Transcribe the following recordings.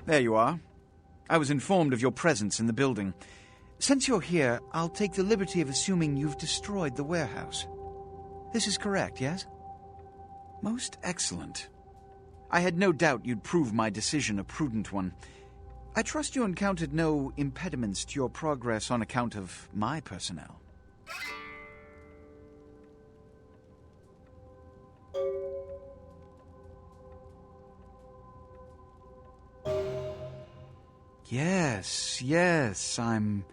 There you are. I was informed of your presence in the building. Since you're here, I'll take the liberty of assuming you've destroyed the warehouse. This is correct, yes? Most excellent. I had no doubt you'd prove my decision a prudent one. I trust you encountered no impediments to your progress on account of my personnel. Yes, I'm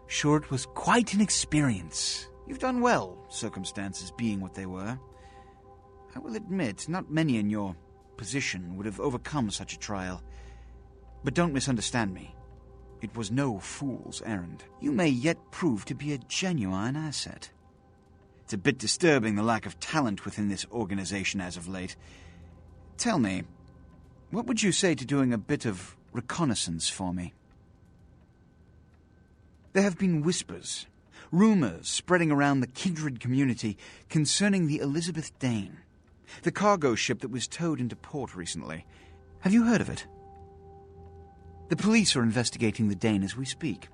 sure it was quite an experience. You've done well, circumstances being what they were. I will admit, not many in your position would have overcome such a trial. But don't misunderstand me. It was no fool's errand. You may yet prove to be a genuine asset. It's a bit disturbing the lack of talent within this organization as of late. Tell me, what would you say to doing a bit of reconnaissance for me? There have been whispers, rumors spreading around the kindred community concerning the Elizabeth Dane, the cargo ship that was towed into port recently. Have you heard of it? The police are investigating the Dane as we speak.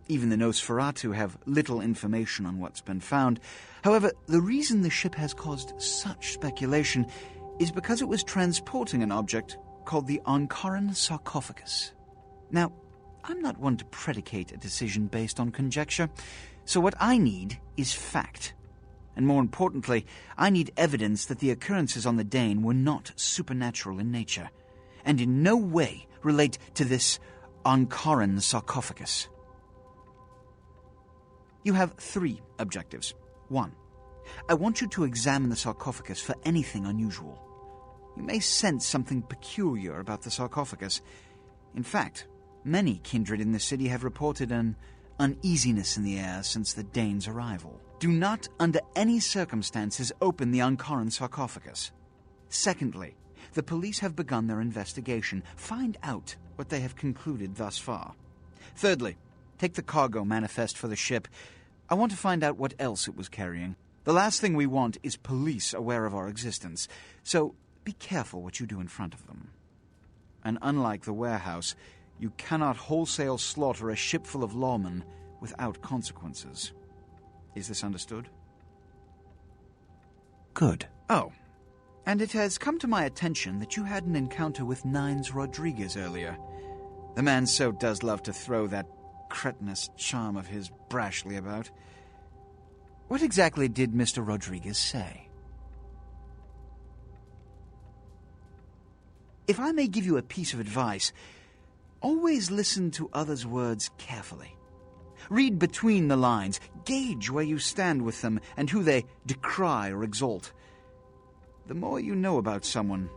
Even the Nosferatu have little information on what's been found. However, the reason the ship has caused such speculation is because it was transporting an object called the Ankaran sarcophagus. Now, I'm not one to predicate a decision based on conjecture, so what I need is fact. And more importantly, I need evidence that the occurrences on the Dane were not supernatural in nature, and in no way relate to this Ankaran sarcophagus. You have 3 objectives. 1. I want you to examine the sarcophagus for anything unusual. You may sense something peculiar about the sarcophagus. In fact, many kindred in the city have reported an uneasiness in the air since the Dane's arrival. Do not, under any circumstances, open the Ankaran sarcophagus. Secondly, the police have begun their investigation. Find out what they have concluded thus far. Thirdly, take the cargo manifest for the ship. I want to find out what else it was carrying. The last thing we want is police aware of our existence, so be careful what you do in front of them. And unlike the warehouse, you cannot wholesale slaughter a ship full of lawmen without consequences. Is this understood? Good. Oh, and it has come to my attention that you had an encounter with Nines Rodriguez earlier. The man so does love to throw that cretinous charm of his brashly about. What exactly did Mr. Rodriguez say? If I may give you a piece of advice, always listen to others' words carefully. Read between the lines, gauge where you stand with them and who they decry or exalt. The more you know about someone,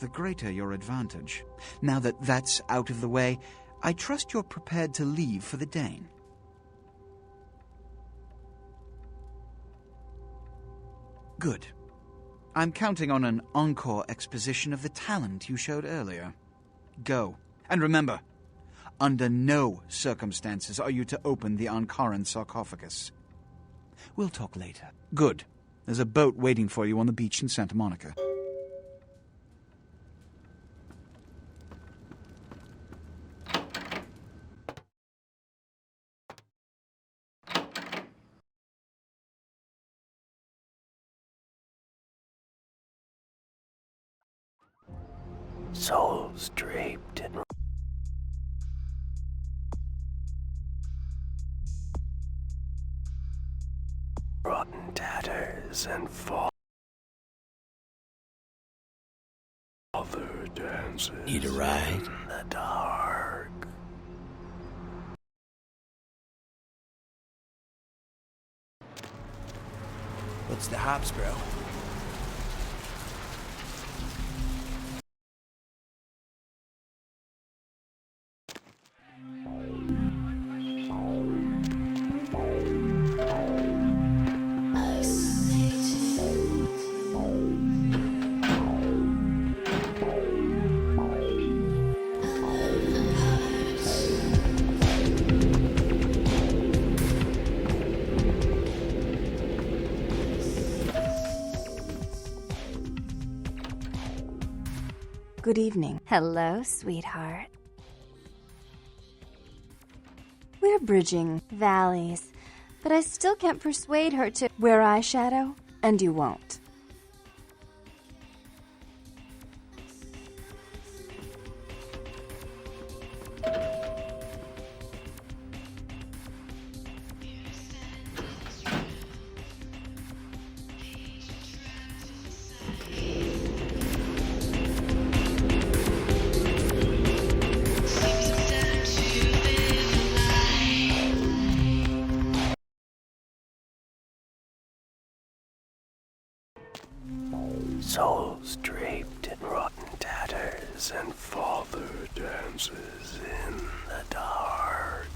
the greater your advantage. Now that that's out of the way, I trust you're prepared to leave for the Dane. Good. I'm counting on an encore exposition of the talent you showed earlier. Go. And remember, under no circumstances are you to open the Ankaran sarcophagus. We'll talk later. Good. There's a boat waiting for you on the beach in Santa Monica. Souls draped in rotten tatters and father dances. Need a ride? In the dark. What's the hops, bro? Good evening. Hello, sweetheart. We're bridging valleys, but I still can't persuade her to wear eyeshadow, and you won't. Souls draped in rotten tatters, and father dances in the dark.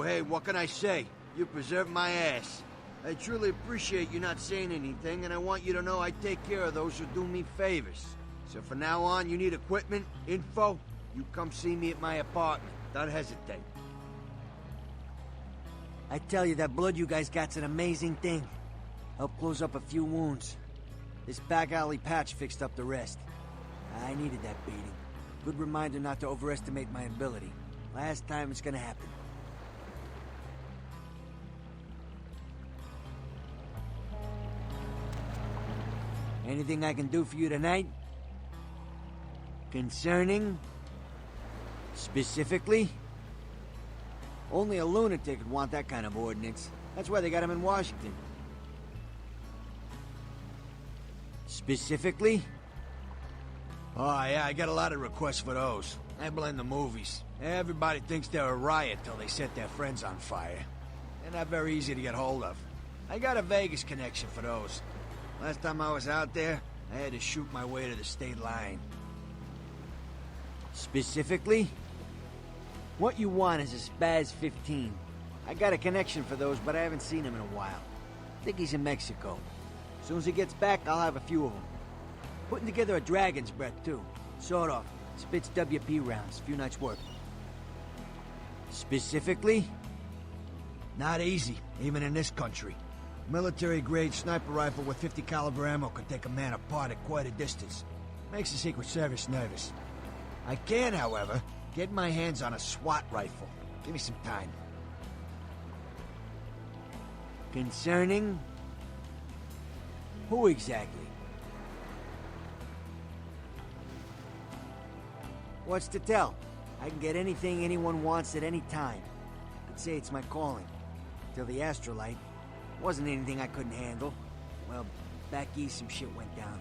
Hey, what can I say? You preserved my ass. I truly appreciate you not saying anything, and I want you to know I take care of those who do me favors. So from now on, you need equipment, info, you come see me at my apartment. Don't hesitate. I tell you, that blood you guys got's an amazing thing. Helped close up a few wounds. This back alley patch fixed up the rest. I needed that beating. Good reminder not to overestimate my ability. Last time it's gonna happen. Anything I can do for you tonight? Concerning? Specifically? Only a lunatic would want that kind of ordinance. That's why they got him in Washington. Specifically? Oh, yeah, I got a lot of requests for those. I blame the movies. Everybody thinks they're a riot till they set their friends on fire. They're not very easy to get hold of. I got a Vegas connection for those. Last time I was out there, I had to shoot my way to the state line. Specifically? What you want is a Spaz 15. I got a connection for those, but I haven't seen him in a while. Think he's in Mexico. As soon as he gets back, I'll have a few of them. Putting together a Dragon's Breath, too. Sort of. Spits WP rounds. Few nights' work. Specifically? Not easy, even in this country. Military-grade sniper rifle with 50 caliber ammo could take a man apart at quite a distance. Makes the Secret Service nervous. I can, however, get my hands on a SWAT rifle. Give me some time. Concerning? Who exactly? What's to tell? I can get anything anyone wants at any time. I'd say it's my calling. Till the Astrolite. Wasn't anything I couldn't handle. Well, back east some shit went down.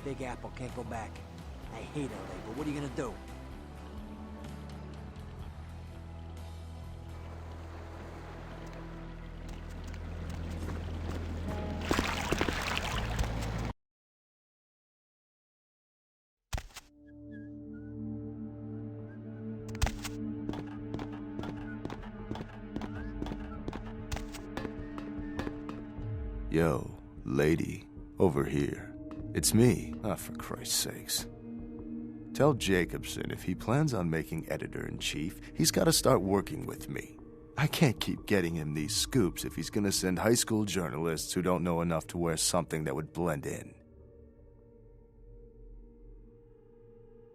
Big Apple can't go back. I hate LA, but what are you gonna do? Yo, lady, over here. It's me. Ah, for Christ's sakes. Tell Jacobson if he plans on making editor-in-chief, he's got to start working with me. I can't keep getting him these scoops if he's gonna send high school journalists who don't know enough to wear something that would blend in.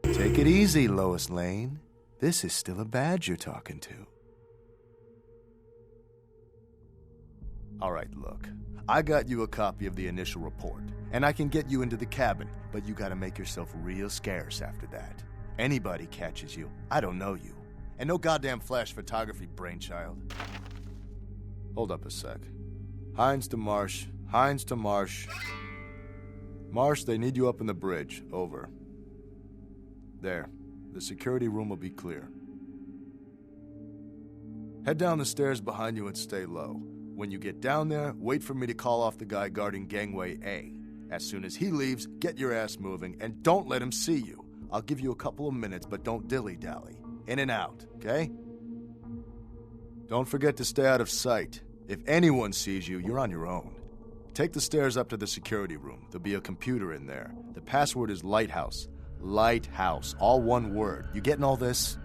Take it easy, Lois Lane. This is still a badge you're talking to. All right, look. I got you a copy of the initial report, and I can get you into the cabin, but you gotta make yourself real scarce after that. Anybody catches you, I don't know you. And no goddamn flash photography, brainchild. Hold up a sec. Hines to Marsh. Hines to Marsh. Marsh, they need you up in the bridge. Over. There. The security room will be clear. Head down the stairs behind you and stay low. When you get down there, wait for me to call off the guy guarding Gangway A. As soon as he leaves, get your ass moving, and don't let him see you. I'll give you a couple of minutes, but don't dilly-dally. In and out, okay? Don't forget to stay out of sight. If anyone sees you, you're on your own. Take the stairs up to the security room. There'll be a computer in there. The password is Lighthouse. Lighthouse. All one word. You getting all this?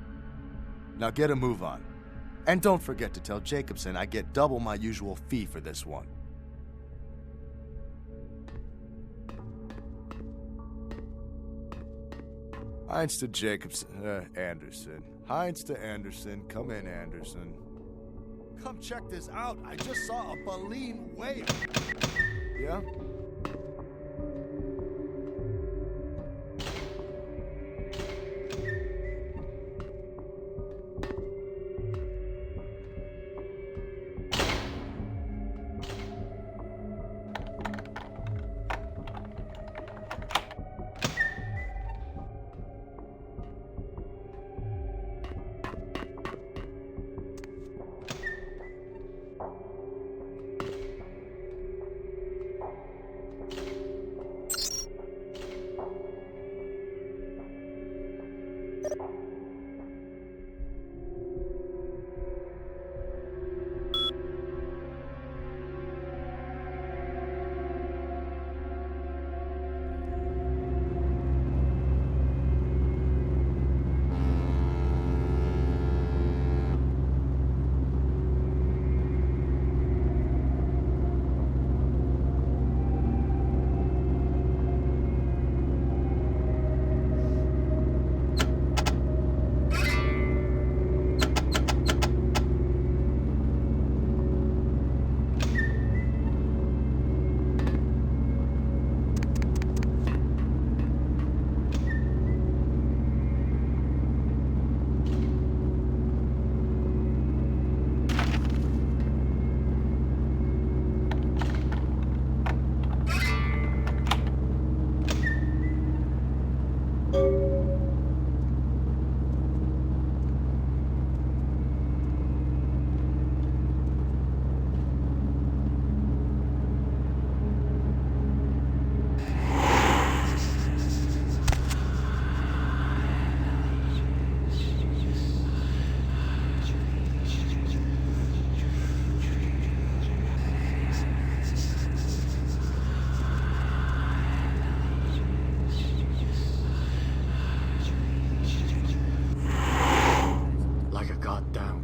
Now get a move on. And don't forget to tell Jacobson I get double my usual fee for this one. Heinz to Jacobson. Anderson. Heinz to Anderson. Come in, Anderson. Come check this out. I just saw a baleen whale. Yeah?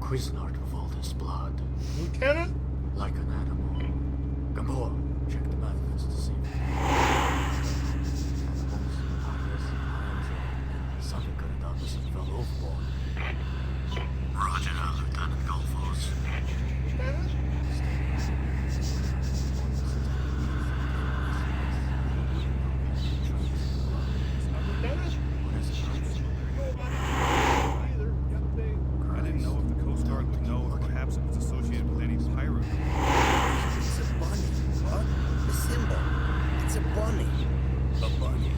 Quiznart with all this blood. Lieutenant? Like an animal. Gamboa, check the manifest to see. Something could have done this and fell overboard. Roger that, Lieutenant Golfos. Lieutenant? I didn't know if the Coast Guard would know if perhaps it was associated with any pirate. It's a bunny. What? The symbol. It's a bunny. A bunny.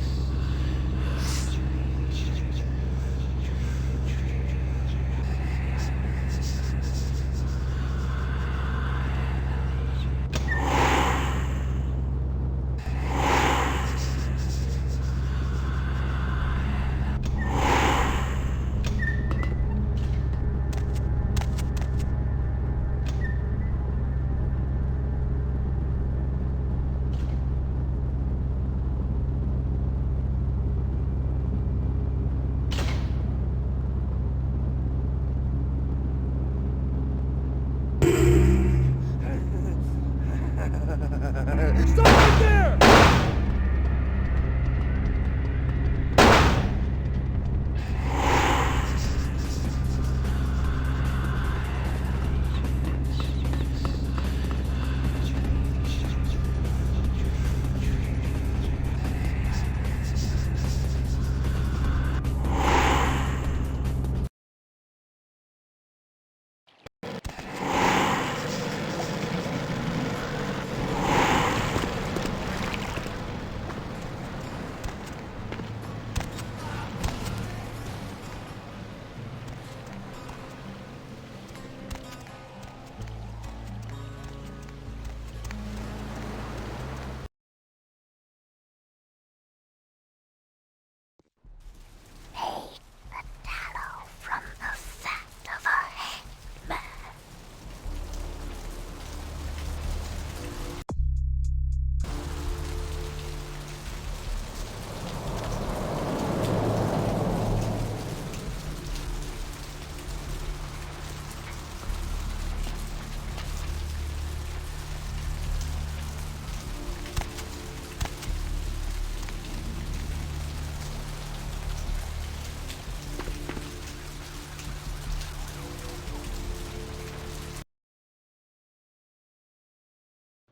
Stop right there!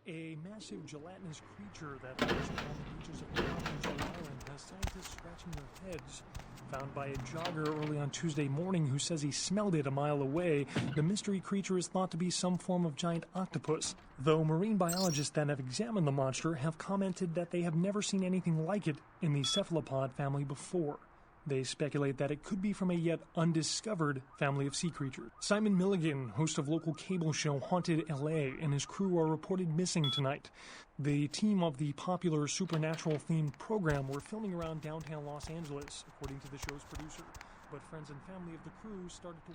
A massive gelatinous creature that lives along the beaches of Malkavian Island has scientists scratching their heads. Found by a jogger early on Tuesday morning who says he smelled it a mile away, the mystery creature is thought to be some form of giant octopus, though marine biologists that have examined the monster have commented that they have never seen anything like it in the cephalopod family before. They speculate that it could be from a yet undiscovered family of sea creatures. Simon Milligan, host of local cable show Haunted LA, and his crew are reported missing tonight. The team of the popular supernatural-themed program were filming around downtown Los Angeles, according to the show's producer. But friends and family of the crew started to...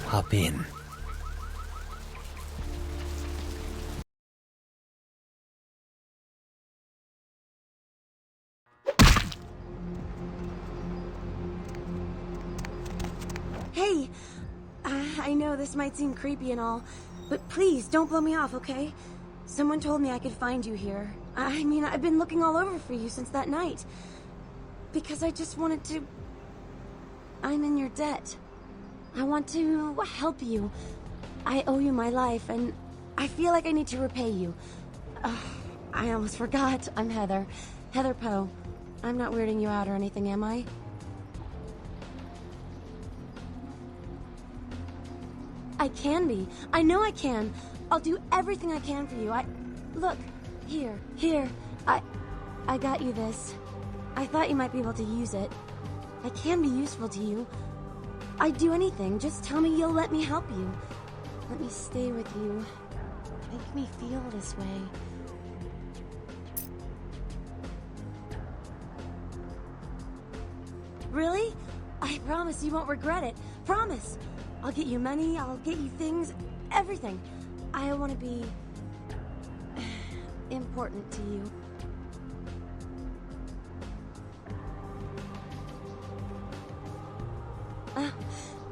Hop in. Hey, I know this might seem creepy and all, but please don't blow me off, okay? Someone told me I could find you here. I mean, I've been looking all over for you since that night. Because I just wanted to... I'm in your debt. I want to help you. I owe you my life, and I feel like I need to repay you. I almost forgot. I'm Heather. Heather Poe. I'm not weirding you out or anything, am I? I can be. I know I can. I'll do everything I can for you. Look, here. I got you this. I thought you might be able to use it. I can be useful to you. I'd do anything. Just tell me you'll let me help you. Let me stay with you. Make me feel this way. Really? I promise you won't regret it. Promise. I'll get you money, I'll get you things, everything. I want to be important to you.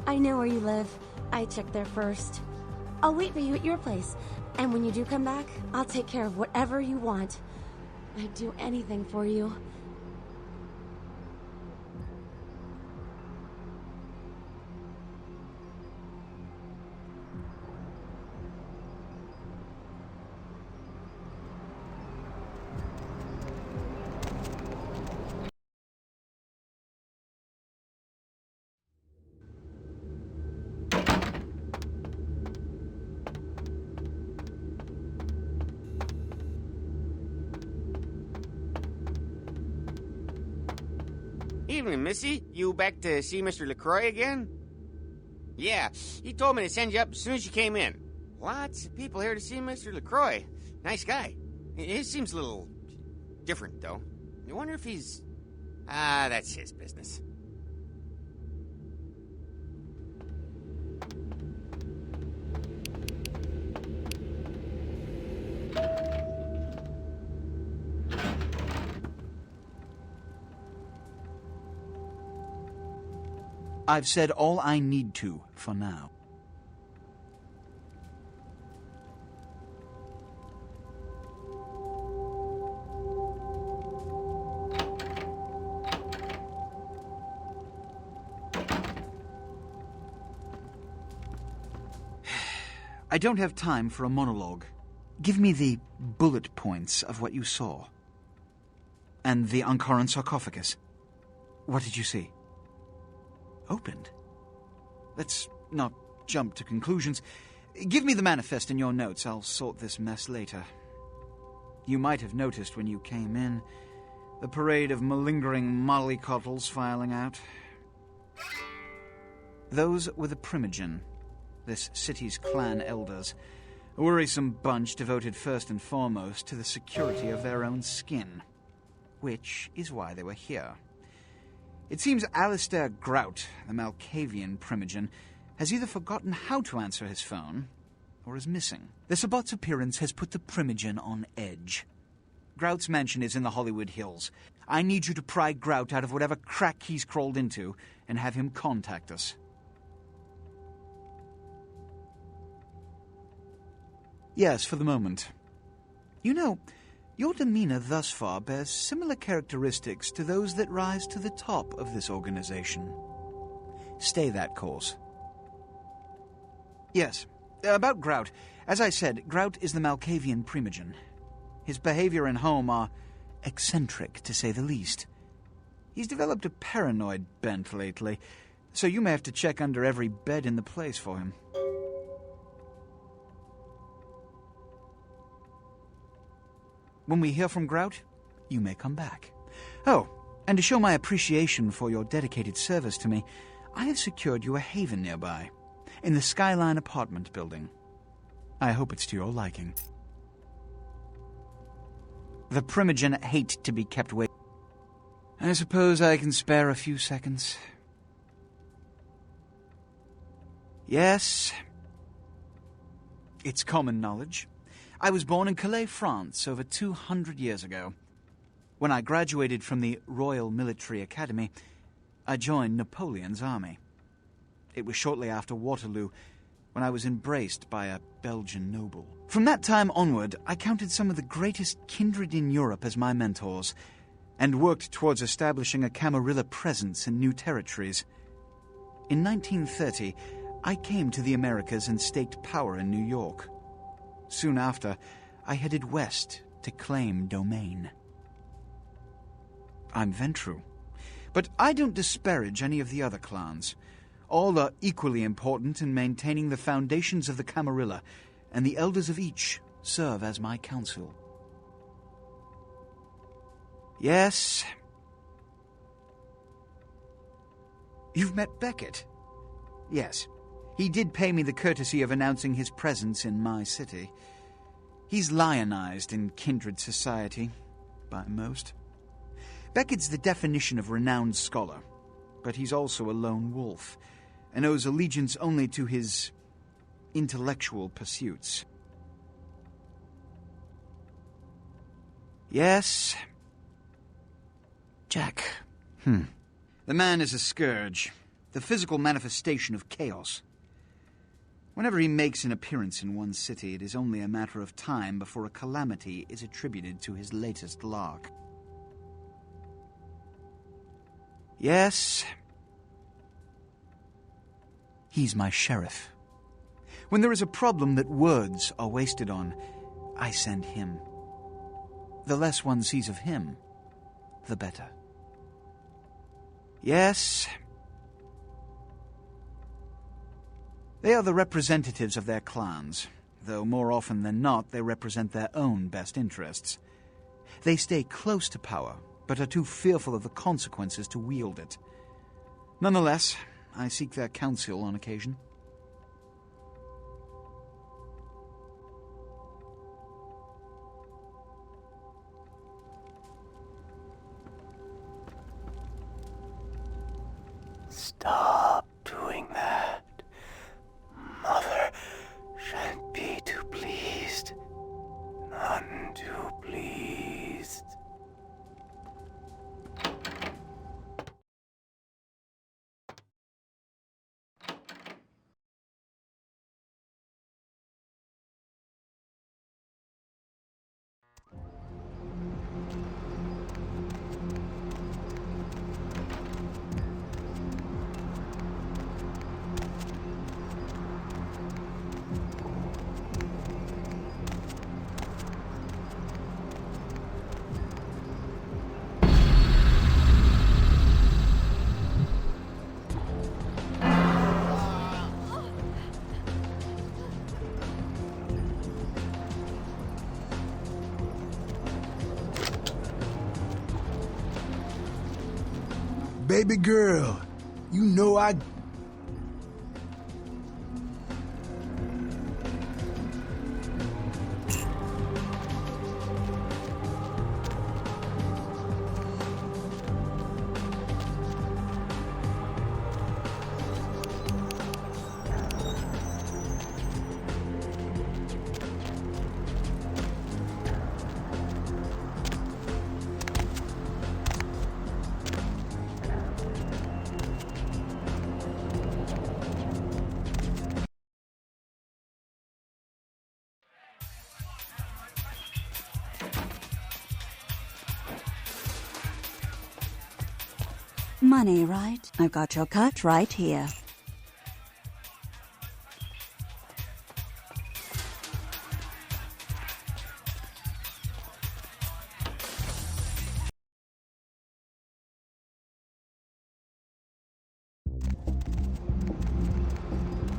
I know where you live. I checked there first. I'll wait for you at your place. And when you do come back, I'll take care of whatever you want. I'd do anything for you. Evening, Missy. You back to see Mr. LaCroix again? Yeah, he told me to send you up as soon as you came in. Lots of people here to see Mr. LaCroix. Nice guy. He seems a little different, though. You wonder if he's... that's his business. I've said all I need to for now. I don't have time for a monologue. Give me the bullet points of what you saw. And the Ankaran sarcophagus. What did you see? Opened? Let's not jump to conclusions. Give me the manifest in your notes. I'll sort this mess later. You might have noticed when you came in, The parade of malingering mollycoddles filing out. Those were the Primogen, this city's clan elders, a worrisome bunch devoted first and foremost to the security of their own skin, which is why they were here. It seems Alistair Grout, the Malkavian Primogen, has either forgotten how to answer his phone or is missing. The Sabot's appearance has put the Primogen on edge. Grout's mansion is in the Hollywood Hills. I need you to pry Grout out of whatever crack he's crawled into and have him contact us. Yes, for the moment. You know, your demeanor thus far bears similar characteristics to those that rise to the top of this organization. Stay that course. Yes, about Grout. As I said, Grout is the Malkavian Primogen. His behavior and home are eccentric, to say the least. He's developed a paranoid bent lately, so you may have to check under every bed in the place for him. When we hear from Grout, you may come back. Oh, and to show my appreciation for your dedicated service to me, I have secured you a haven nearby, in the Skyline apartment building. I hope it's to your liking. The Primogen hate to be kept waiting. I suppose I can spare a few seconds. Yes. It's common knowledge. I was born in Calais, France, over 200 years ago. When I graduated from the Royal Military Academy, I joined Napoleon's army. It was shortly after Waterloo, when I was embraced by a Belgian noble. From that time onward, I counted some of the greatest kindred in Europe as my mentors, and worked towards establishing a Camarilla presence in new territories. In 1930, I came to the Americas and staked power in New York. Soon after, I headed west to claim domain. I'm Ventrue, but I don't disparage any of the other clans. All are equally important in maintaining the foundations of the Camarilla, and the elders of each serve as my council. Yes. You've met Beckett? Yes. He did pay me the courtesy of announcing his presence in my city. He's lionized in kindred society, by most. Beckett's the definition of renowned scholar, but he's also a lone wolf, and owes allegiance only to his intellectual pursuits. Yes. Jack. The man is a scourge, the physical manifestation of chaos. Whenever he makes an appearance in one city, it is only a matter of time before a calamity is attributed to his latest lark. Yes. He's my sheriff. When there is a problem that words are wasted on, I send him. The less one sees of him, the better. Yes. They are the representatives of their clans, though more often than not they represent their own best interests. They stay close to power, but are too fearful of the consequences to wield it. Nonetheless, I seek their counsel on occasion. Stop doing that. Mother shan't be too pleased. None too pleased. baby girl. You know I... Money, right? I've got your cut right here.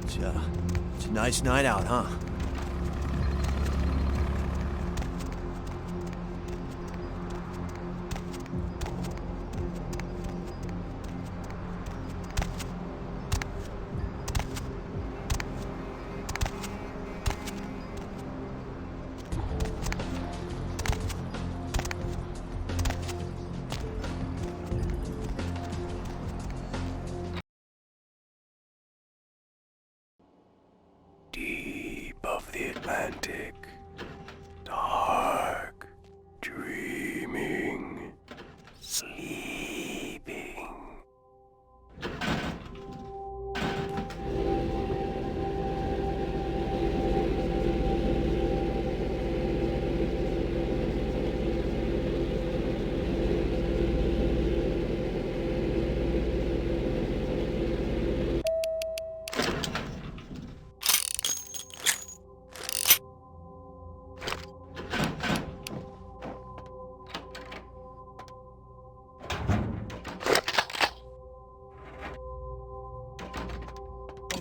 It's a nice night out, huh? Deep of the Atlantic, dark, dreaming, sleeping.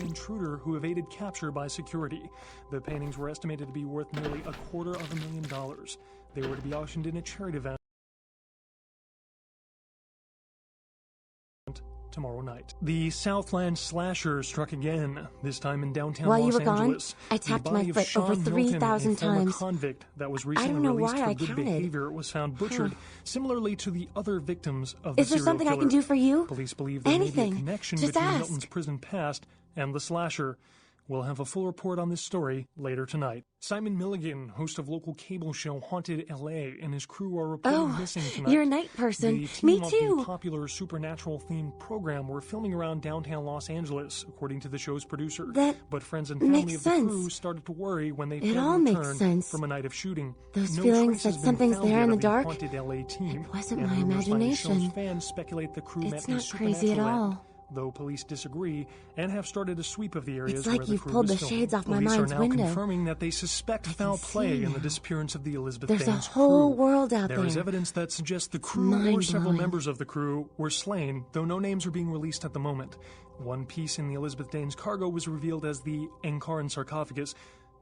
Intruder who evaded capture by security. The paintings were estimated to be worth nearly $250,000. They were to be auctioned in a charity event tomorrow night. The Southland slasher struck again, this time in downtown While Los you were Angeles. gone, I tapped The my body of foot Sean over Milton, 3,000 a former times. convict that was I recently don't know released why for I good counted. behavior, was found butchered, similarly to the other victims of the Is there serial something I can killer. do for you? Police believe there may be Anything. a connection Just between ask. Milton's prison past and the slasher. We'll have a full report on this story later tonight. Simon Milligan, host of local cable show Haunted LA, and his crew are reported missing tonight. You're a night person. The team Me of too. the popular supernatural-themed program were filming around downtown Los Angeles, according to the show's producer. But friends and family makes of the sense. crew started to worry when they It failed all to makes return sense. from a night of shooting. Those No feelings trace that has been something's found there yet in the of dark? Haunted LA team. It wasn't And my rumors by the imagination. show's fans speculate the crew It's met a not crazy at supernatural end. all. Though police disagree and have started a sweep of the areas It's like where the you've crew pulled was the filming. shades off my Police mind's are now window. confirming that they suspect foul play in the disappearance of the Elizabeth There's a Danes whole crew. world out There is there. evidence that suggests the crew or several mind-blowing. members of the crew were slain, though no names are being released at the moment. One piece in the Elizabeth Danes cargo was revealed as the Ankaran sarcophagus.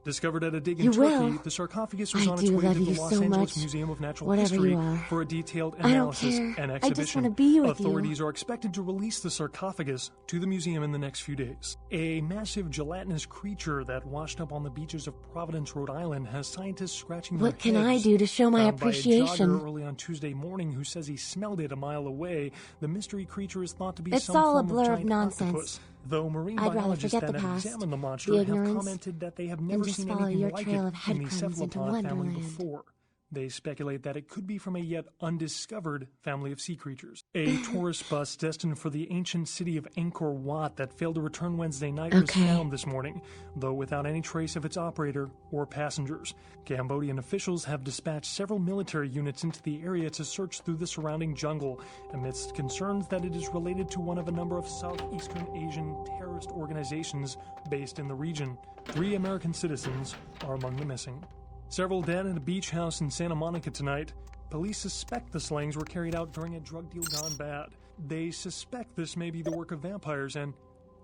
Discovered at a dig in You Turkey, will. the sarcophagus was I on its do way love to the you Los so Angeles much. Museum of Natural Whatever History you are. for a detailed I don't analysis care. and I exhibition. just want to be with you. Authorities are expected to release the sarcophagus to the museum in the next few days. A massive gelatinous creature that washed up on the beaches of Providence, Rhode Island, has scientists scratching their What can I heads. do to show my Found by a appreciation? jogger early on Tuesday morning who says he smelled it a mile away, the mystery creature is thought to be It's some all a form blur of of giant nonsense. octopus. Though marine I'd rather biologists forget that the have past, examined the the monster have ignorance, commented that they have and never just seen follow anything your like trail it of head in the crumbs into cephalopod family Wonderland. before. They speculate that it could be from a yet undiscovered family of sea creatures. A tourist bus destined for the ancient city of Angkor Wat that failed to return Wednesday night was found this morning, though without any trace of its operator or passengers. Cambodian officials have dispatched several military units into the area to search through the surrounding jungle, amidst concerns that it is related to one of a number of Southeastern Asian terrorist organizations based in the region. 3 American citizens are among the missing. Several dead at a beach house in Santa Monica tonight. Police suspect the slayings were carried out during a drug deal gone bad. They suspect this may be the work of vampires and...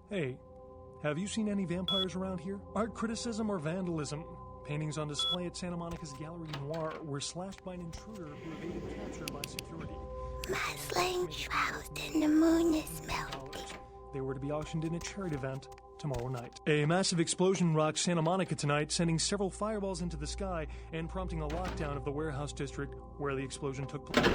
Hey, have you seen any vampires around here? Art criticism or vandalism? Paintings on display at Santa Monica's Gallery Noir were slashed by an intruder who evaded capture by security. Mass laying shroud and the moon is melting. They were to be auctioned in a charity event tomorrow night. A massive explosion rocked Santa Monica tonight, sending several fireballs into the sky and prompting a lockdown of the warehouse district where the explosion took place.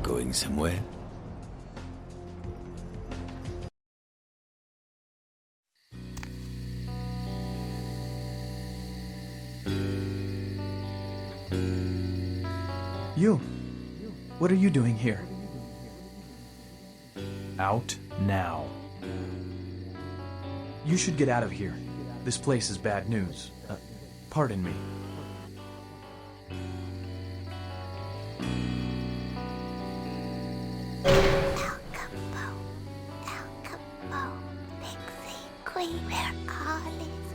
Going somewhere? You. What are you doing here? Out now. You should get out of here. This place is bad news. Pardon me. Queen, where all is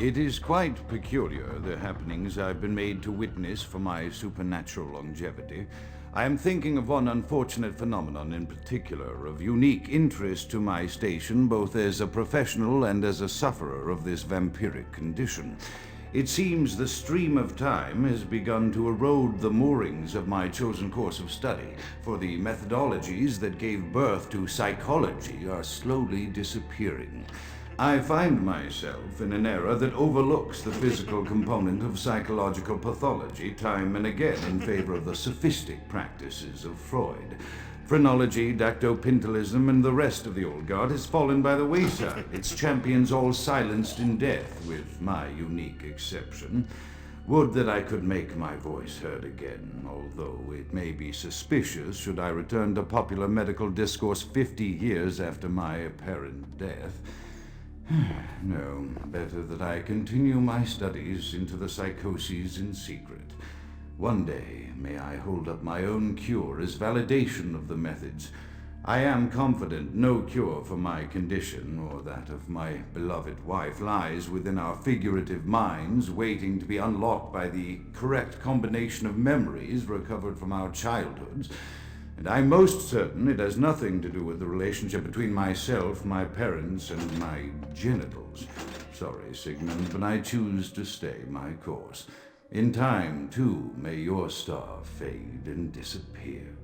It is quite peculiar, the happenings I've been made to witness for my supernatural longevity. I am thinking of one unfortunate phenomenon in particular, of unique interest to my station, both as a professional and as a sufferer of this vampiric condition. It seems the stream of time has begun to erode the moorings of my chosen course of study, for the methodologies that gave birth to psychology are slowly disappearing. I find myself in an era that overlooks the physical component of psychological pathology time and again in favor of the sophistic practices of Freud. Phrenology, dactopintilism, and the rest of the old guard has fallen by the wayside, its champions all silenced in death, with my unique exception. Would that I could make my voice heard again, although it may be suspicious should I return to popular medical discourse 50 years after my apparent death. No, better that I continue my studies into the psychoses in secret. One day, may I hold up my own cure as validation of the methods. I am confident no cure for my condition, or that of my beloved wife, lies within our figurative minds, waiting to be unlocked by the correct combination of memories recovered from our childhoods. And I'm most certain it has nothing to do with the relationship between myself, my parents, and my genitals. Sorry, Sigmund, but I choose to stay my course. In time, too, may your star fade and disappear.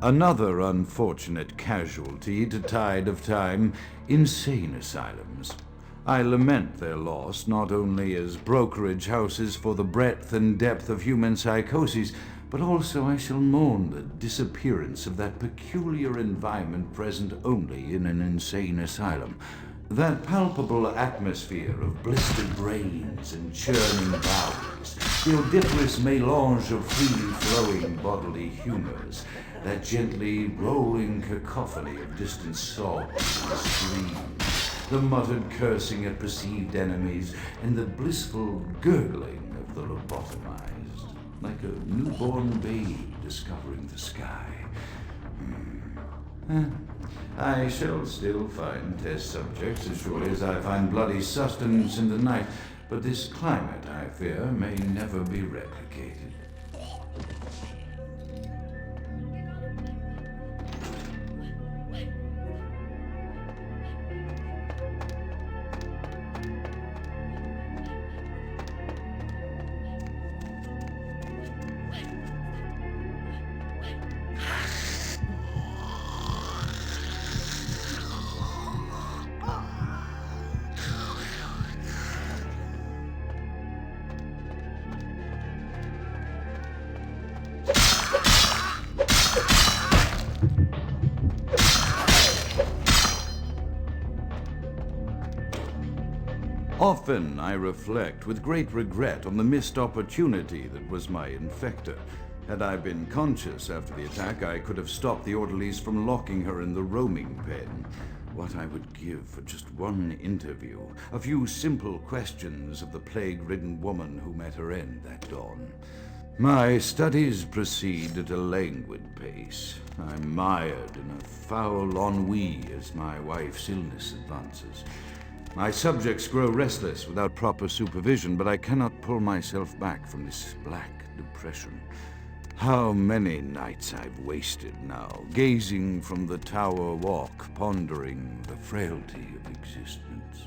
Another unfortunate casualty to tide of time, insane asylums. I lament their loss not only as brokerage houses for the breadth and depth of human psychoses, but also I shall mourn the disappearance of that peculiar environment present only in an insane asylum. That palpable atmosphere of blistered brains and churning bowels, the odoriferous melange of freely flowing bodily humors, that gently rolling cacophony of distant sobs and screams, the muttered cursing at perceived enemies, and the blissful gurgling of the lobotomized, like a newborn babe discovering the sky. I shall still find test subjects as surely as I find bloody sustenance in the night, but this climate, I fear, may never be replicated. Often I reflect with great regret on the missed opportunity that was my infector. Had I been conscious after the attack, I could have stopped the orderlies from locking her in the roaming pen. What I would give for just one interview, a few simple questions of the plague-ridden woman who met her end that dawn. My studies proceed at a languid pace. I'm mired in a foul ennui as my wife's illness advances. My subjects grow restless without proper supervision, but I cannot pull myself back from this black depression. How many nights I've wasted now, gazing from the tower walk, pondering the frailty of existence.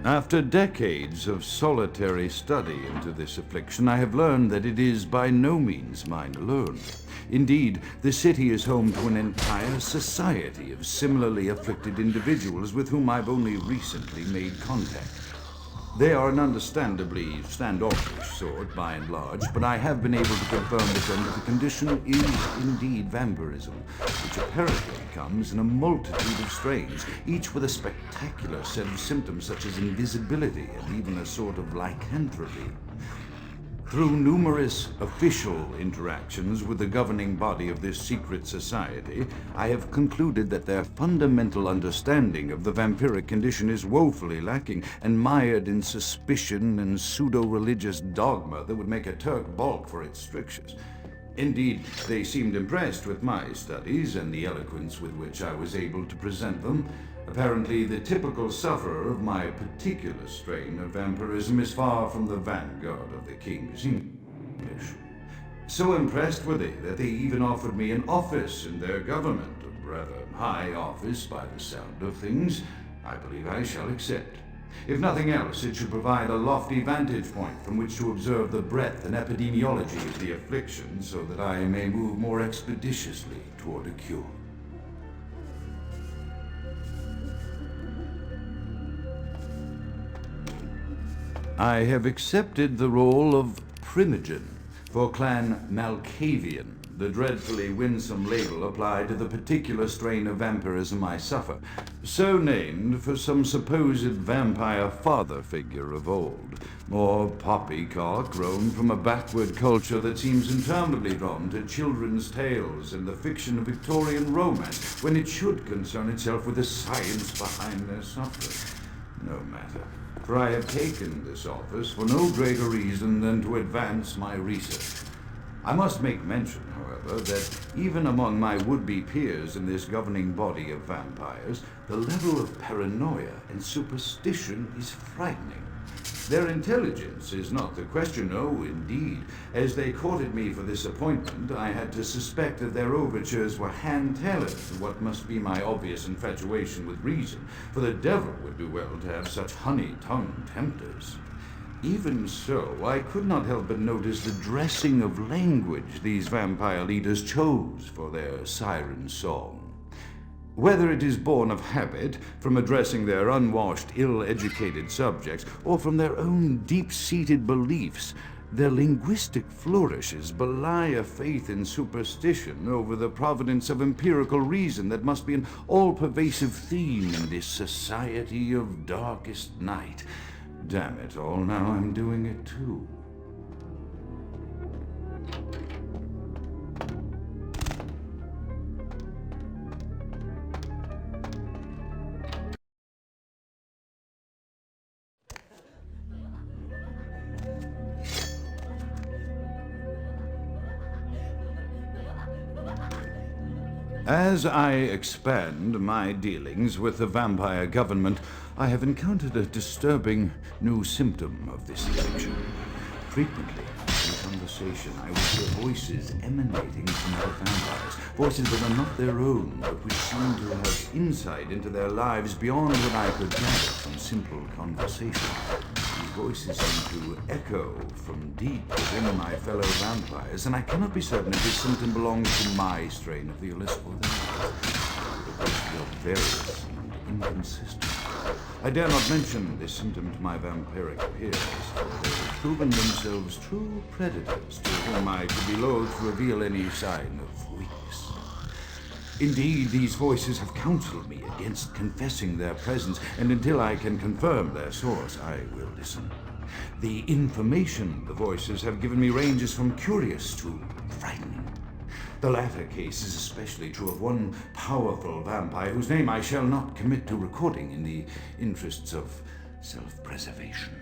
After decades of solitary study into this affliction, I have learned that it is by no means mine alone. Indeed, the city is home to an entire society of similarly afflicted individuals with whom I've only recently made contact. They are an understandably standoffish sort, by and large, but I have been able to confirm with them that the condition is indeed vampirism, which apparently comes in a multitude of strains, each with a spectacular set of symptoms such as invisibility and even a sort of lycanthropy. Through numerous official interactions with the governing body of this secret society, I have concluded that their fundamental understanding of the vampiric condition is woefully lacking and mired in suspicion and pseudo-religious dogma that would make a Turk balk for its strictures. Indeed, they seemed impressed with my studies and the eloquence with which I was able to present them. Apparently, the typical sufferer of my particular strain of vampirism is far from the vanguard of the King's English. So impressed were they that they even offered me an office in their government, rather high office by the sound of things, I believe I shall accept. If nothing else, it should provide a lofty vantage point from which to observe the breadth and epidemiology of the affliction, so that I may move more expeditiously toward a cure. I have accepted the role of Primogen for Clan Malkavian, the dreadfully winsome label applied to the particular strain of vampirism I suffer, so named for some supposed vampire father figure of old, more poppycock grown from a backward culture that seems interminably drawn to children's tales and the fiction of Victorian romance, when it should concern itself with the science behind their suffering. No matter, for I have taken this office for no greater reason than to advance my research. I must make mention, however, that even among my would-be peers in this governing body of vampires, the level of paranoia and superstition is frightening. Their intelligence is not the question, no, indeed. As they courted me for this appointment, I had to suspect that their overtures were hand-tailored to what must be my obvious infatuation with reason, for the devil would do well to have such honey-tongued tempters. Even so, I could not help but notice the dressing of language these vampire leaders chose for their siren song. Whether it is born of habit, from addressing their unwashed, ill-educated subjects, or from their own deep-seated beliefs, their linguistic flourishes belie a faith in superstition over the providence of empirical reason that must be an all-pervasive theme in this society of darkest night. Damn it all, now I'm doing it too. As I expand my dealings with the vampire government, I have encountered a disturbing new symptom of this affliction. Frequently, in conversation, I will hear voices emanating from other vampires, voices that are not their own, but which seem to have insight into their lives beyond what I could gather from simple conversation. These voices seem to echo from deep within my fellow vampires, and I cannot be certain if this symptom belongs to my strain of the illicit or theirs. The voices are various and inconsistent. I dare not mention this symptom to my vampiric peers, for they have proven themselves true predators to whom I could be loath to reveal any sign of weakness. Indeed, these voices have counseled me against confessing their presence, and until I can confirm their source, I will listen. The information the voices have given me ranges from curious to frightening. The latter case is especially true of one powerful vampire whose name I shall not commit to recording in the interests of self-preservation.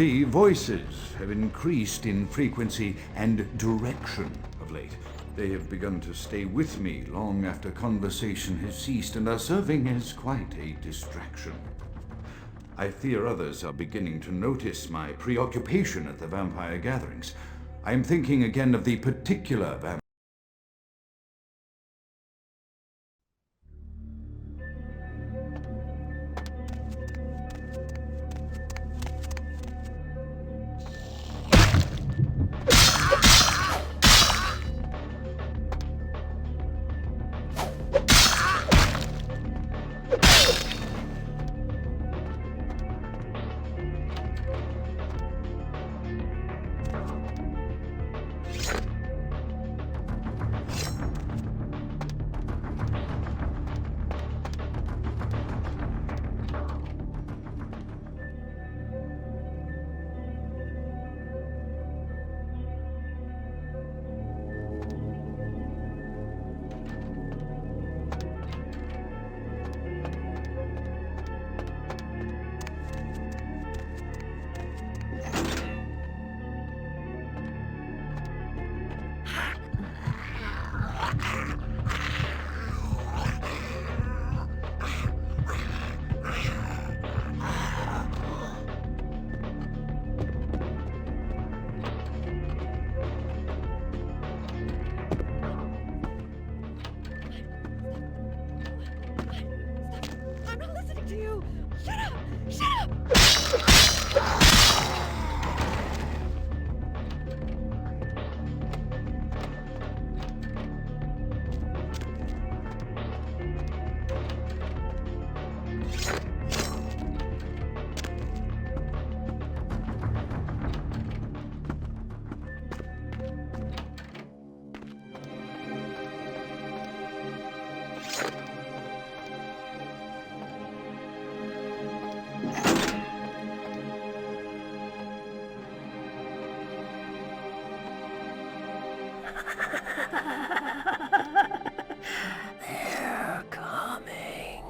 The voices have increased in frequency and direction of late. They have begun to stay with me long after conversation has ceased and are serving as quite a distraction. I fear others are beginning to notice my preoccupation at the vampire gatherings. I am thinking again of the particular vampire. They're coming.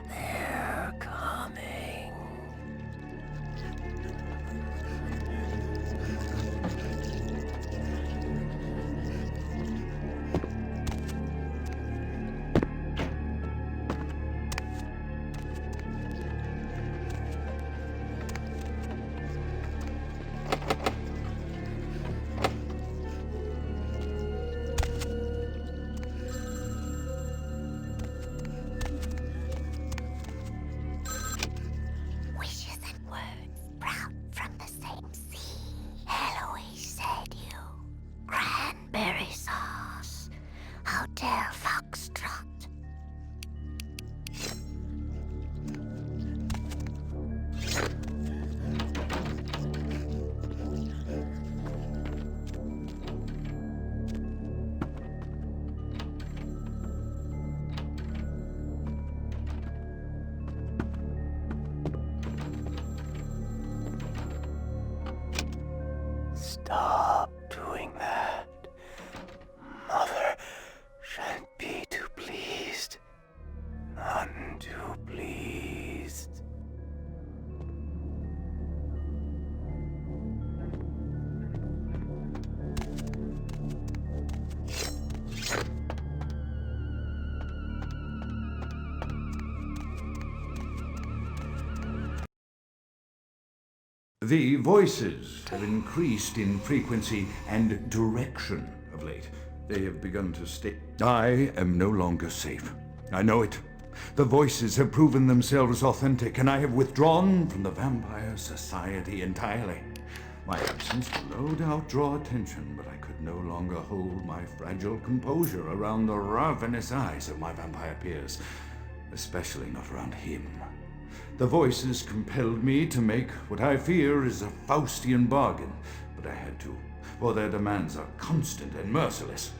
They're coming. Wishes and words brought from the same sea. Eloise said you. Cranberry sauce. Hotel Foxtrot. Stop doing that. Mother shan't be too pleased. None too pleased. The voices have increased in frequency and direction of late. They have begun to stay. I am no longer safe. I know it. The voices have proven themselves authentic, and I have withdrawn from the Vampire Society entirely. My absence will no doubt draw attention, but I could no longer hold my fragile composure around the ravenous eyes of my vampire peers, especially not around him. The voices compelled me to make what I fear is a Faustian bargain, but I had to, for their demands are constant and merciless.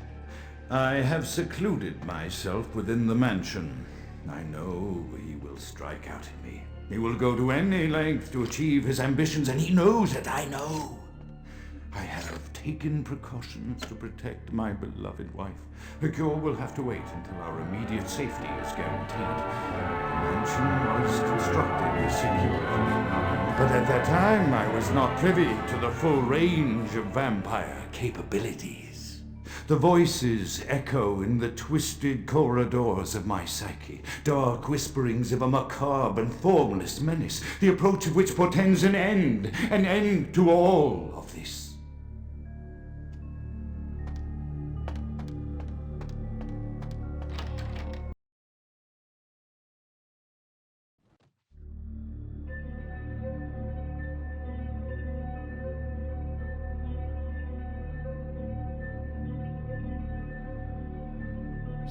I have secluded myself within the mansion. I know he will strike out at me. He will go to any length to achieve his ambitions, and he knows it, I know. I have taken precautions to protect my beloved wife. The cure will have to wait until our immediate safety is guaranteed. The mansion was constructed with security, but at that time I was not privy to the full range of vampire capabilities. The voices echo in the twisted corridors of my psyche, dark whisperings of a macabre and formless menace, the approach of which portends an end to all of this.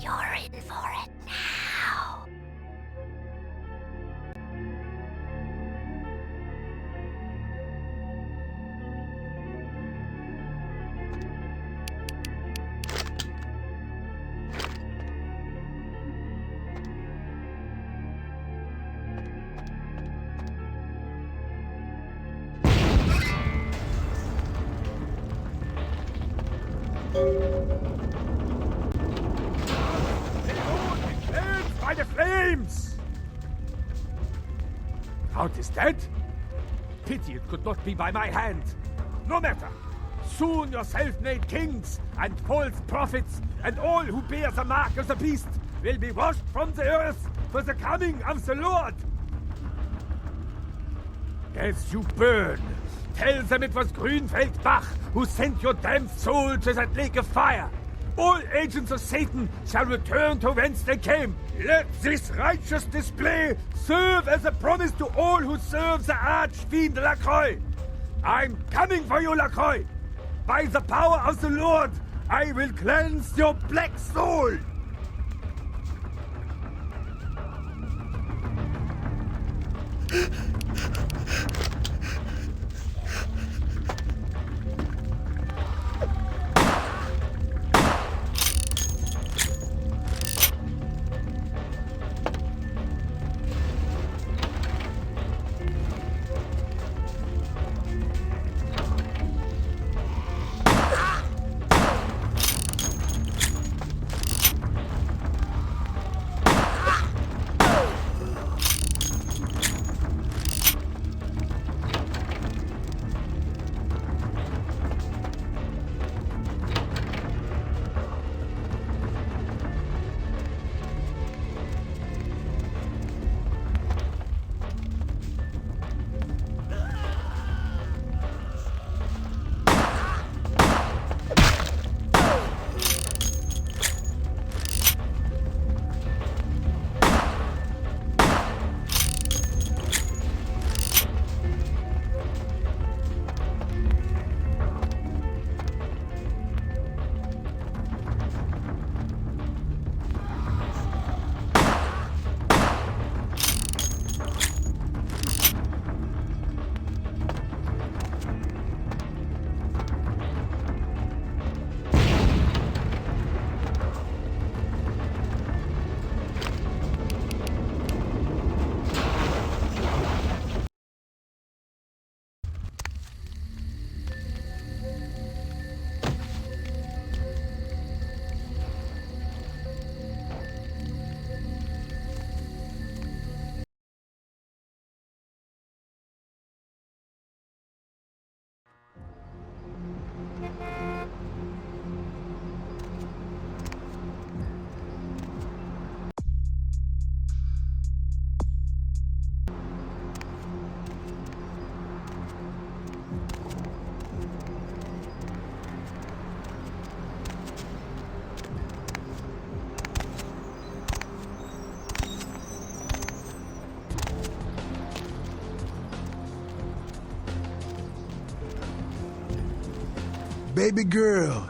You're in for it now. By the flames! Count is dead? Pity it could not be by my hand. No matter. Soon your self-made kings and false prophets and all who bear the mark of the beast will be washed from the earth for the coming of the Lord. As you burn, tell them it was Grünfeld Bach who sent your damned soul to that lake of fire. All agents of Satan shall return to whence they came. Let this righteous display serve as a promise to all who serve the Archfiend Lacroix. I'm coming for you, Lacroix. By the power of the Lord, I will cleanse your black soul. Baby girl.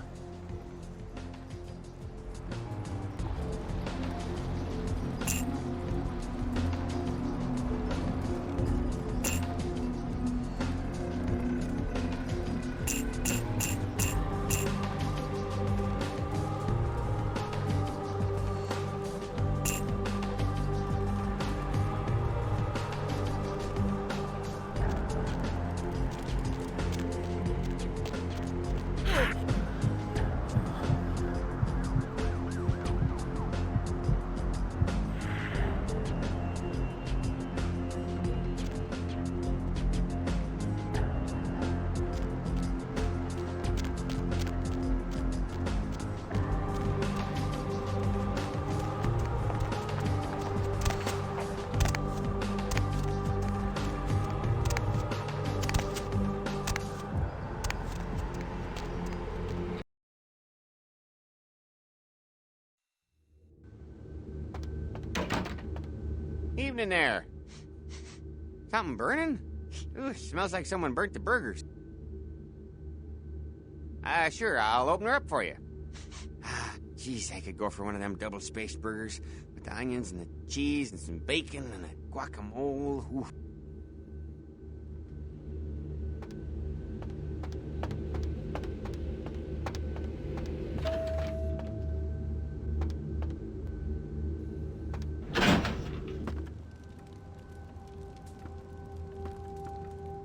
Evening there. Something burning? Ooh, smells like someone burnt the burgers. Sure, I'll open her up for you. Jeez, I could go for one of them double-spaced burgers with the onions and the cheese and some bacon and a guacamole. Ooh.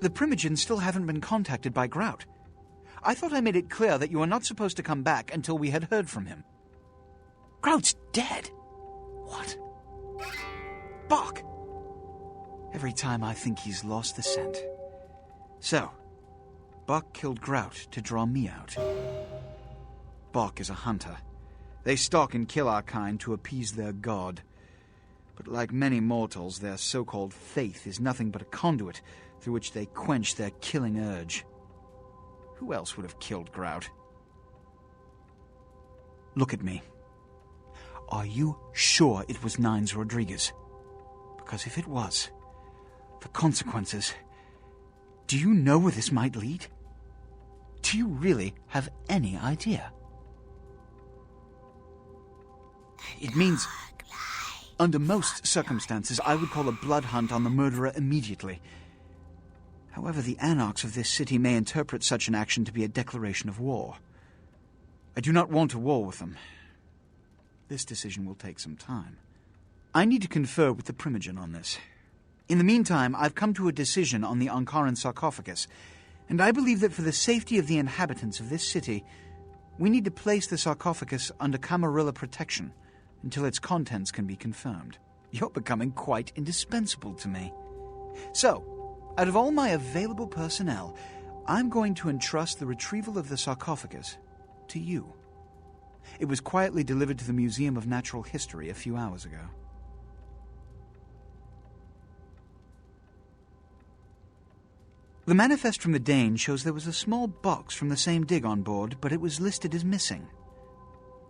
The Primogens still haven't been contacted by Grout. I thought I made it clear that you were not supposed to come back until we had heard from him. Grout's dead? What? Bok! Every time I think he's lost the scent. So, Bok killed Grout to draw me out. Bok is a hunter. They stalk and kill our kind to appease their god. But like many mortals, their so-called faith is nothing but a conduit through which they quench their killing urge. Who else would have killed Grout? Look at me. Are you sure it was Nines Rodriguez? Because if it was, the consequences... Do you know where this might lead? Do you really have any idea? It means... Under most circumstances, I would call a blood hunt on the murderer immediately. However, the anarchs of this city may interpret such an action to be a declaration of war. I do not want a war with them. This decision will take some time. I need to confer with the Primogen on this. In the meantime, I've come to a decision on the Ankaran sarcophagus, and I believe that for the safety of the inhabitants of this city, we need to place the sarcophagus under Camarilla protection until its contents can be confirmed. You're becoming quite indispensable to me. So, out of all my available personnel, I'm going to entrust the retrieval of the sarcophagus to you. It was quietly delivered to the Museum of Natural History a few hours ago. The manifest from the Dane shows there was a small box from the same dig on board, but it was listed as missing.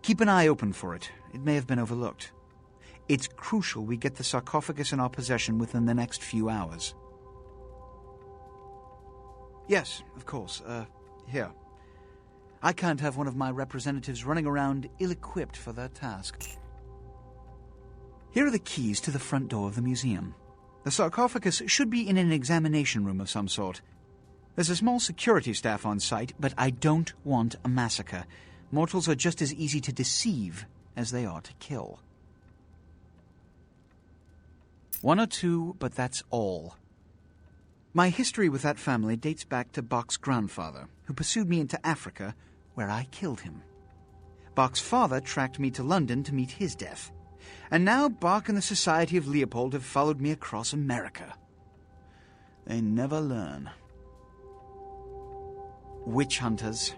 Keep an eye open for it. It may have been overlooked. It's crucial we get the sarcophagus in our possession within the next few hours. Yes, of course. Here. I can't have one of my representatives running around ill-equipped for their task. Here are the keys to the front door of the museum. The sarcophagus should be in an examination room of some sort. There's a small security staff on site, but I don't want a massacre. Mortals are just as easy to deceive as they are to kill. One or two, but that's all. My history with that family dates back to Bok's grandfather, who pursued me into Africa, where I killed him. Bok's father tracked me to London to meet his death. And now Bok and the Society of Leopold have followed me across America. They never learn. Witch hunters,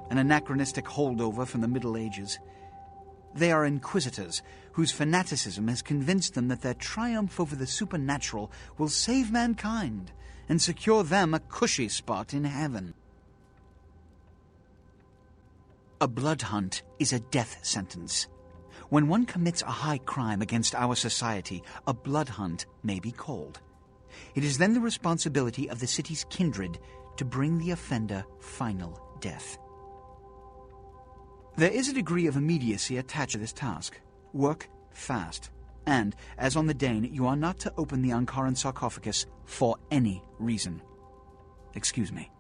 an anachronistic holdover from the Middle Ages. They are inquisitors, whose fanaticism has convinced them that their triumph over the supernatural will save mankind and secure them a cushy spot in heaven. A blood hunt is a death sentence. When one commits a high crime against our society, a blood hunt may be called. It is then the responsibility of the city's kindred to bring the offender final death. There is a degree of immediacy attached to this task. Work fast. And, as on the Dane, you are not to open the Ankaran sarcophagus for any reason. Excuse me.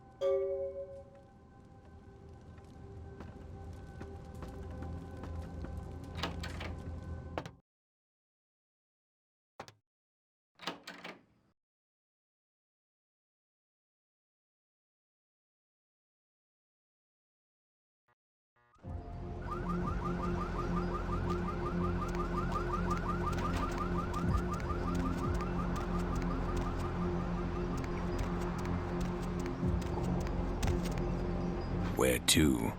Where to?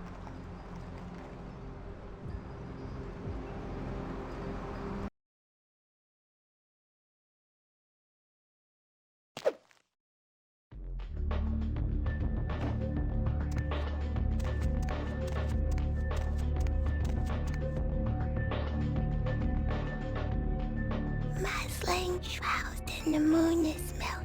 Muslin shrouded and the moon is melting.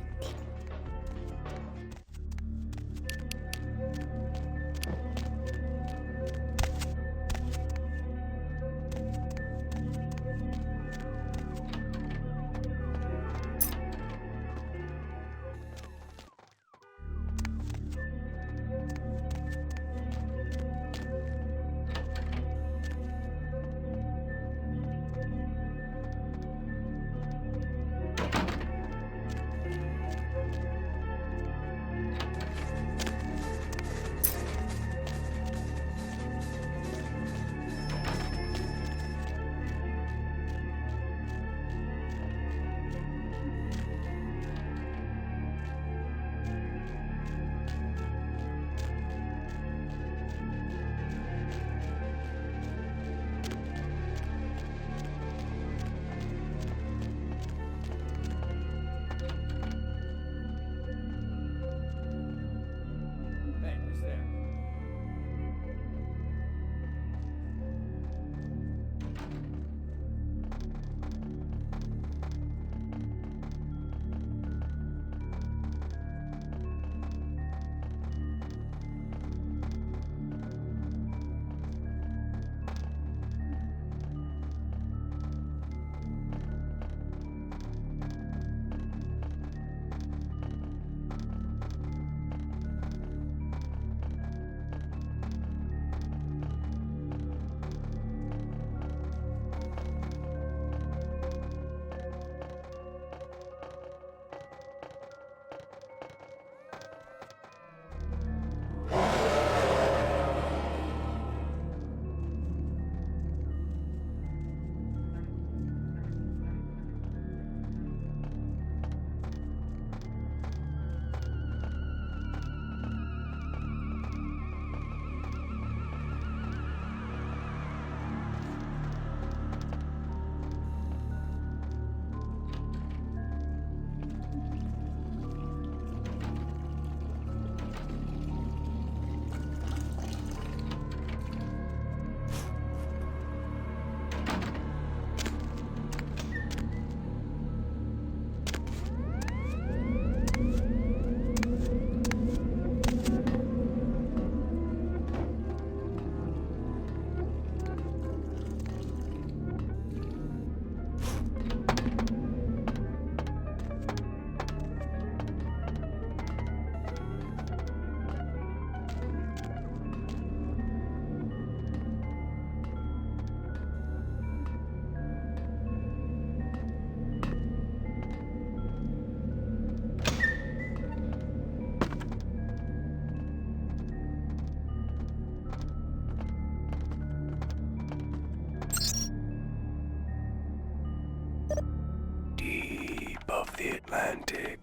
Of the Atlantic.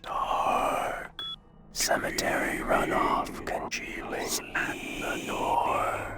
Dark. Cemetery runoff congealing at the door.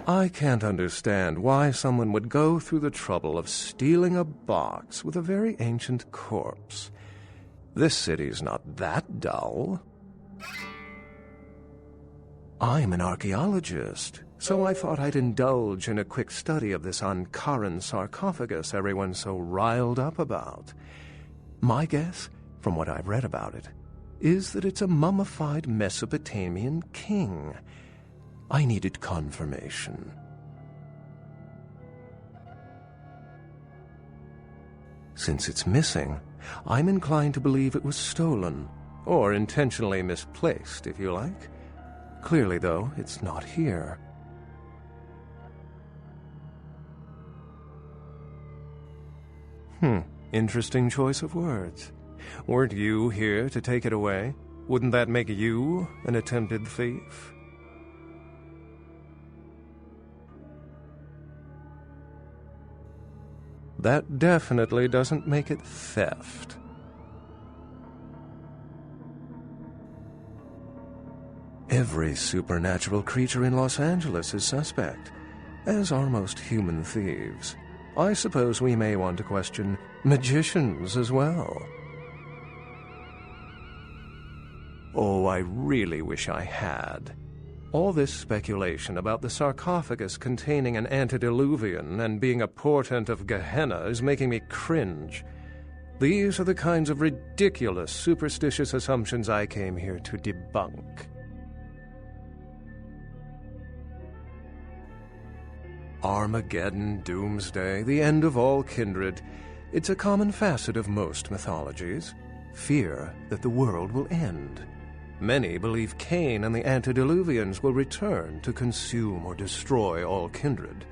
I can't understand why someone would go through the trouble of stealing a box with a very ancient corpse. This city's not that dull. I'm an archaeologist, so I thought I'd indulge in a quick study of this Ankaran sarcophagus everyone's so riled up about. My guess, from what I've read about it, is that it's a mummified Mesopotamian king. I needed confirmation. Since it's missing, I'm inclined to believe it was stolen, or intentionally misplaced, if you like. Clearly, though, it's not here. Interesting choice of words. Weren't you here to take it away? Wouldn't that make you an attempted thief? That definitely doesn't make it theft. Every supernatural creature in Los Angeles is suspect, as are most human thieves. I suppose we may want to question magicians as well. Oh, I really wish I had. All this speculation about the sarcophagus containing an antediluvian and being a portent of Gehenna is making me cringe. These are the kinds of ridiculous, superstitious assumptions I came here to debunk. Armageddon, doomsday, the end of all kindred. It's a common facet of most mythologies. Fear that the world will end. Many believe Cain and the antediluvians will return to consume or destroy all kindred.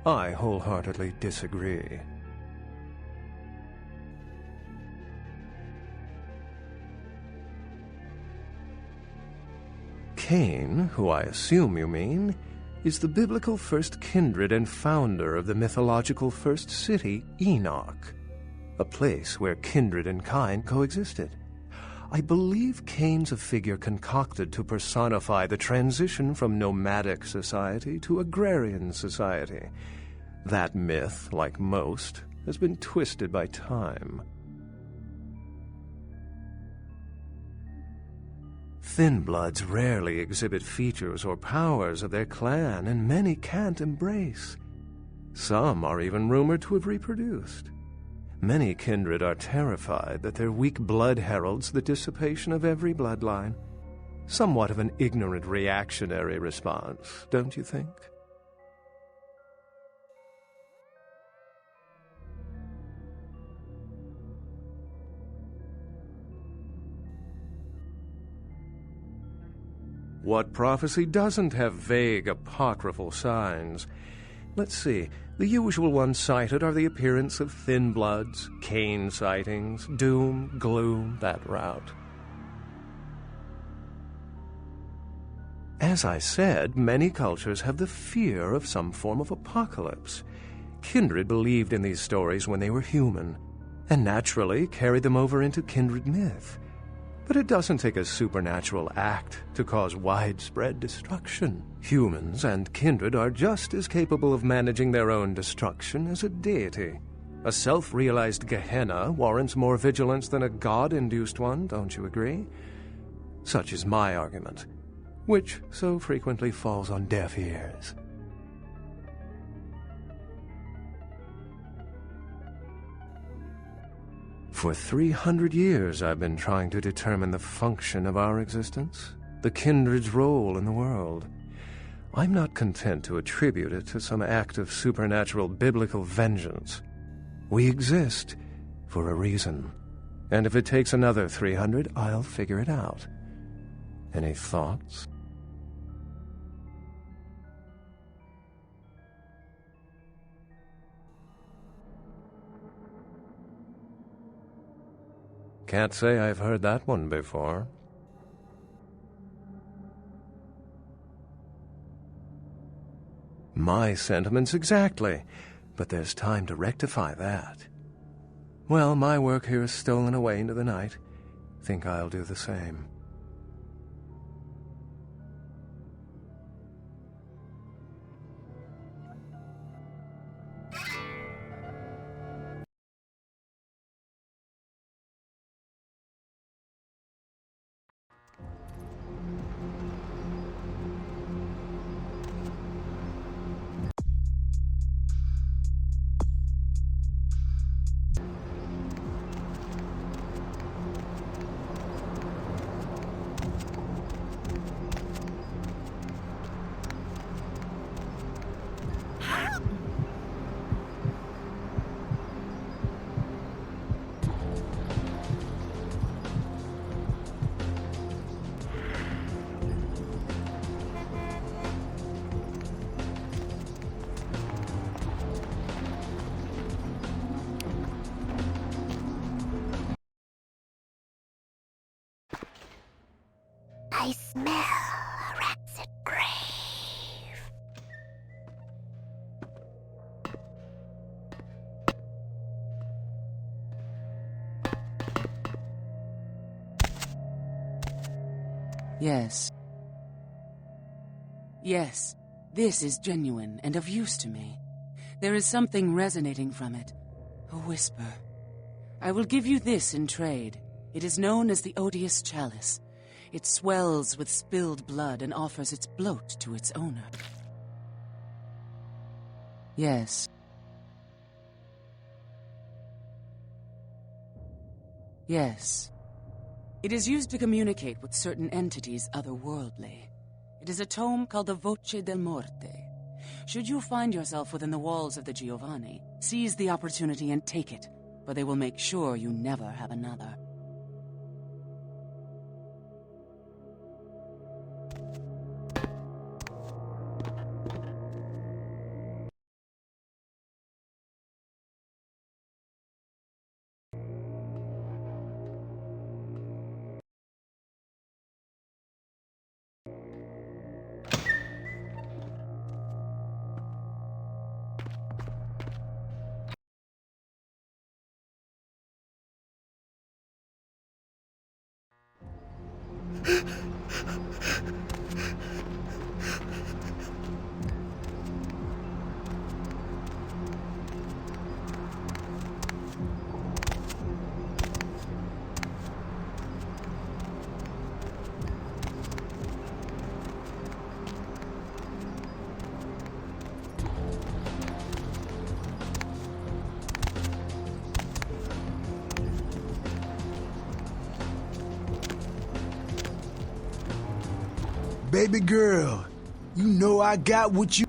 I wholeheartedly disagree. Cain, who I assume you mean, is the biblical first kindred and founder of the mythological first city, Enoch, a place where kindred and kind coexisted. I believe Cain's a figure concocted to personify the transition from nomadic society to agrarian society. That myth, like most, has been twisted by time. Thin bloods rarely exhibit features or powers of their clan, and many can't embrace. Some are even rumored to have reproduced. Many kindred are terrified that their weak blood heralds the dissipation of every bloodline. Somewhat of an ignorant reactionary response, don't you think? What prophecy doesn't have vague apocryphal signs? Let's see. The usual ones cited are the appearance of thin bloods, Cain sightings, doom, gloom, that route. As I said, many cultures have the fear of some form of apocalypse. Kindred believed in these stories when they were human, and naturally carried them over into kindred myth. But it doesn't take a supernatural act to cause widespread destruction. Humans and kindred are just as capable of managing their own destruction as a deity. A self-realized Gehenna warrants more vigilance than a god-induced one, don't you agree? Such is my argument, which so frequently falls on deaf ears. For 300 years I've been trying to determine the function of our existence, the kindred's role in the world. I'm not content to attribute it to some act of supernatural biblical vengeance. We exist for a reason, and if it takes another 300, I'll figure it out. Any thoughts? Can't say I've heard that one before. My sentiments exactly, but there's time to rectify that. Well, my work here is stolen away into the night. Think I'll do the same. I smell a rancid grave. Yes. Yes, this is genuine and of use to me. There is something resonating from it. A whisper. I will give you this in trade. It is known as the Odious Chalice. It swells with spilled blood and offers its bloat to its owner. Yes. Yes. It is used to communicate with certain entities otherworldly. It is a tome called the Voce del Morte. Should you find yourself within the walls of the Giovanni, seize the opportunity and take it, for they will make sure you never have another. Baby girl, you know I got what you...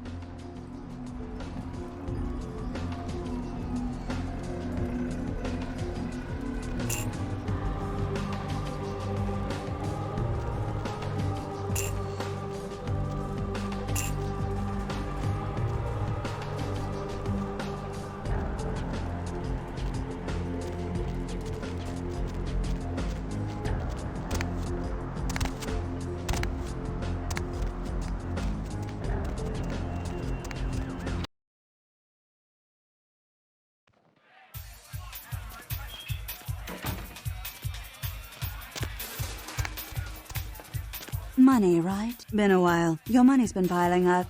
Money, right? Been a while. Your money's been piling up.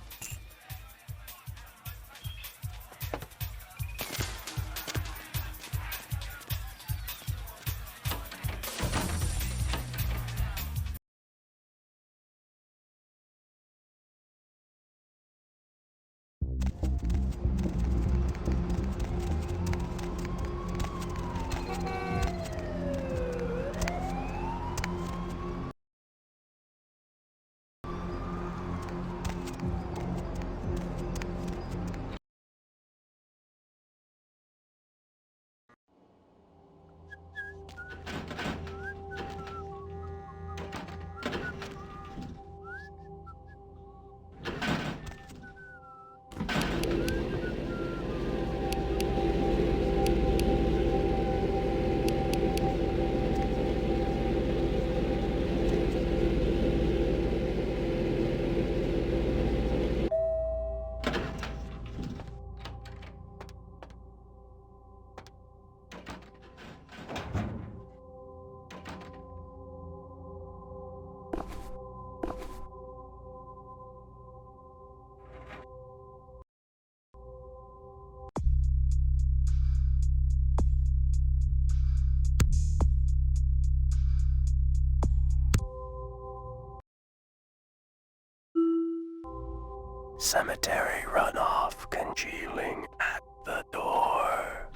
Cemetery runoff congealing at the door.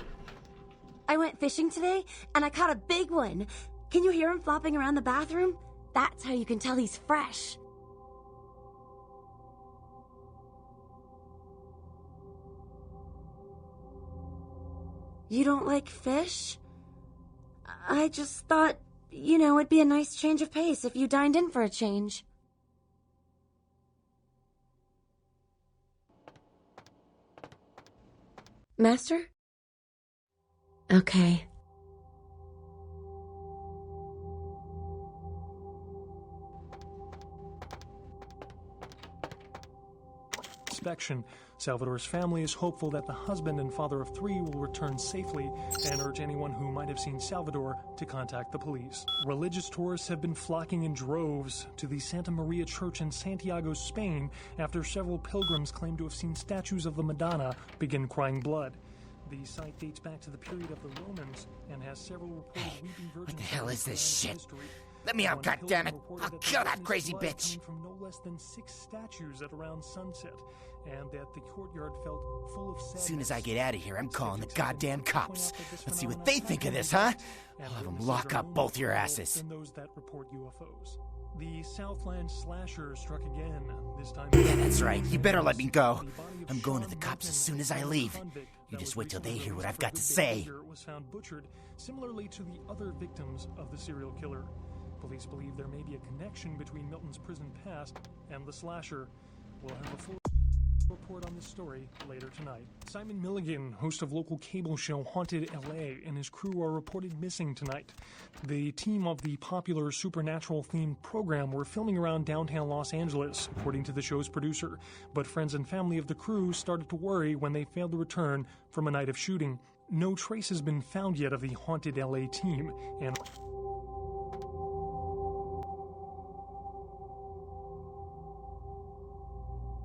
I went fishing today, and I caught a big one. Can you hear him flopping around the bathroom? That's how you can tell he's fresh. You don't like fish? I just thought, it'd be a nice change of pace if you dined in for a change. Master? Okay. inspection. Salvador's family is hopeful that the husband and father of 3 will return safely and urge anyone who might have seen Salvador to contact the police. Religious tourists have been flocking in droves to the Santa Maria Church in Santiago, Spain, after several pilgrims claim to have seen statues of the Madonna begin crying blood. The site dates back to the period of the Romans and has several reported weeping virgins. What the hell is this shit? Let me out, goddammit! I'll kill that crazy bitch! From no less than 6 statues at around sunset, and that the courtyard felt full of sadness. As soon as I get out of here, I'm calling the goddamn cops. Let's see what they think of this, huh? I'll have them lock up both your asses. Than those that report UFOs. The Southland slasher struck again, this time... Yeah, that's right. You better let me go. I'm going to the cops as soon as I leave. You just wait till they hear what I've got to say. ...was found butchered, similarly to the other victims of the serial killer. Police believe there may be a connection between Milton's prison past and the slasher. We'll have a full report on this story later tonight. Simon Milligan, host of local cable show Haunted LA, and his crew are reported missing tonight. The team of the popular supernatural-themed program were filming around downtown Los Angeles, according to the show's producer. But friends and family of the crew started to worry when they failed to return from a night of shooting. No trace has been found yet of the Haunted LA team, and